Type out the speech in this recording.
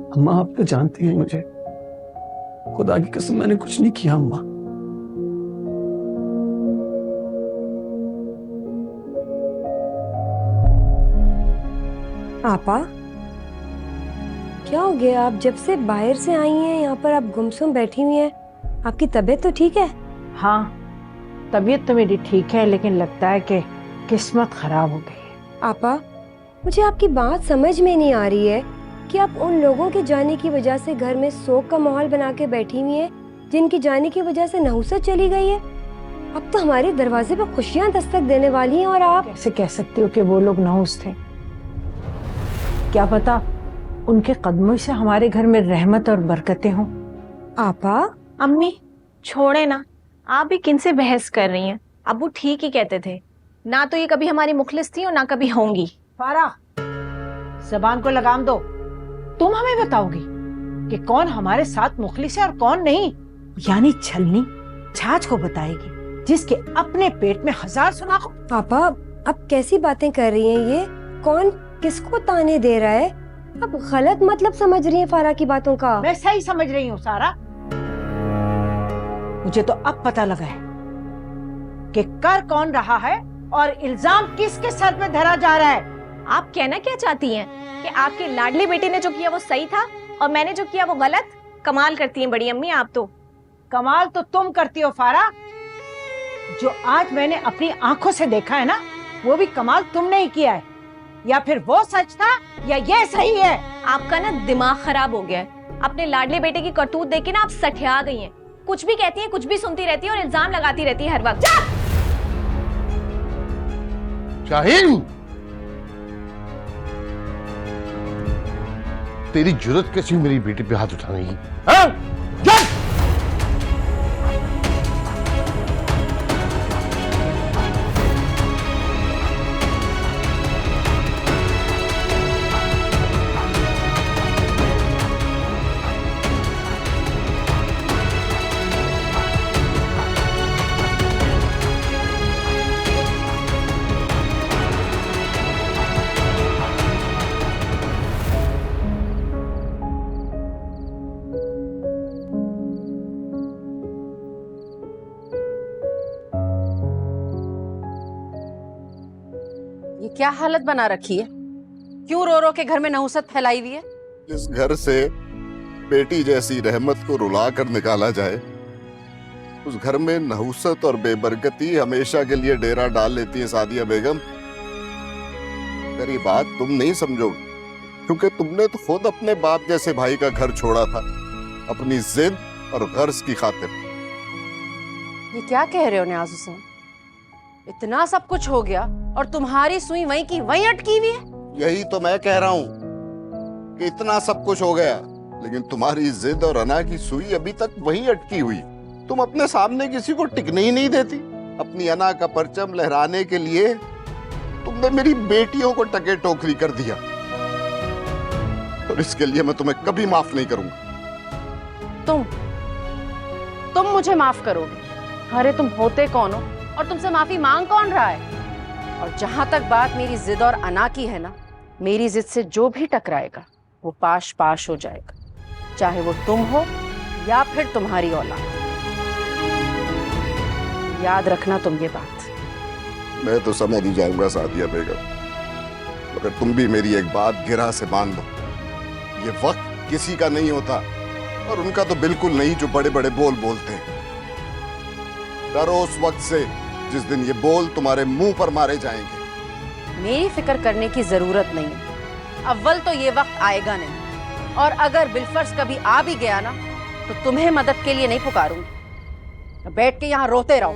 अम्मा आप तो जानती हैं मुझे, खुदा की कसम मैंने कुछ नहीं किया अम्मा। आपा क्या हो गया? आप जब से बाहर से आई हैं यहाँ पर आप गुमसुम बैठी हुई हैं। आपकी तबीयत तो ठीक है? हाँ, तबीयत तो मेरी ठीक है, लेकिन लगता है कि किस्मत खराब हो गई है। आपा मुझे आपकी बात समझ में नहीं आ रही है कि आप उन लोगों के जाने की वजह से घर में शोक का माहौल बना के बैठी हुई हैं जिनकी जाने की वजह से नहुसत चली गई है। अब तो हमारे दरवाजे पर खुशियां दस्तक देने वाली हैं और आप कैसे कह सकती हो कि वो लोग नहुस थे? क्या पता उनके कदमों से हमारे घर में रहमत और बरकतें हों। आपा अम्मी छोड़े ना, आप भी किनसे बहस कर रही हैं? अब्बू ठीक ही कहते थे, ना तो ये कभी हमारी मुखलिस थी और ना कभी होंगी। फारा, जबान को लगाम दो। तुम हमें बताओगी कि कौन हमारे साथ मुखलिस है और कौन नहीं? यानी छलनी छाछ को बताएगी जिसके अपने पेट में 1000 सुनाखो। आपा अब कैसी बातें कर रही हैं ये? कौन किसको ताने दे रहा है? अब गलत मतलब समझ रही है फारा की बातों का। मैं सही समझ रही हूँ सारा। मुझे तो अब पता लगा है कि कर कौन रहा है और इल्जाम किसके सर पे धरा जा रहा है। आप कहना क्या चाहती हैं कि आपके लाडले बेटे ने जो किया वो सही था और मैंने जो किया वो गलत? कमाल करती हैं बड़ी अम्मी आप तो। कमाल तो तुम करती हो फारा। जो आज मैंने अपनी आंखों से देखा है ना, वो भी कमाल तुमने ही किया है। या फिर वो सच था या ये सही है? आपका ना दिमाग खराब हो गया है। अपने लाडले बेटे की करतूत देख के ना आप सठिया गई हैं। कुछ भी कहती हैं, कुछ भी सुनती रहती है और इल्जाम लगाती रहती है हर वक्त। शाहीन, तेरी जुर्रत कैसी मेरी बेटी पे हाथ उठाने की? हाँ? चल! ये क्या हालत बना रखी है? क्यों रो रो के घर में नहुसत फैलाई हुई है? इस घर से बेटी जैसी रहमत को रुला कर निकाला जाए, उस घर में नहुसत और बेबरकती हमेशा के लिए डेरा डाल लेती है सादिया बेगम। मेरी बात तुम नहीं समझोगी, क्योंकि तुमने तो खुद अपने बाप जैसे भाई का घर छोड़ा था अपनी जिद और गर्ज की खातिर। ये क्या कह रहे हो न्याज हुसैन? इतना सब कुछ हो गया और तुम्हारी सुई वहीं की वहीं अटकी हुई है। यही तो मैं कह रहा हूँ कि इतना सब कुछ हो गया, लेकिन तुम्हारी जिद और अना की सुई अभी तक वहीं अटकी हुई। तुम अपने सामने किसी को टिकने ही नहीं देती। अपनी अना का परचम लहराने के लिए तुमने मेरी बेटियों को टके टोकरी कर दिया, और इसके लिए मैं तुम्हें कभी माफ नहीं करूंगा। तुम मुझे माफ करोगे? अरे तुम होते कौन हो और तुमसे माफी मांग कौन रहा है? और जहां तक बात मेरी जिद और अना की है ना, मेरी जिद से जो भी टकराएगा वो पाश पाश हो जाएगा, चाहे वो तुम हो या फिर तुम्हारी औलाद। याद रखना तुम ये बात। मैं तो समझ ही जाऊंगा सादिया बेगम, मगर तुम भी मेरी एक बात गिरा से मान लो। ये वक्त किसी का नहीं होता, और उनका तो बिल्कुल नहीं जो बड़े बड़े बोल बोलते हैं। डरो उस वक्त से जिस दिन ये बोल तुम्हारे मुंह पर मारे जाएंगे। मेरी फिक्र करने की जरूरत नहीं है। अव्वल तो ये वक्त आएगा नहीं, और अगर बिलफर्ज कभी आ भी गया ना, तो तुम्हें मदद के लिए नहीं पुकारूंगी। बैठ के यहाँ रोते रहो।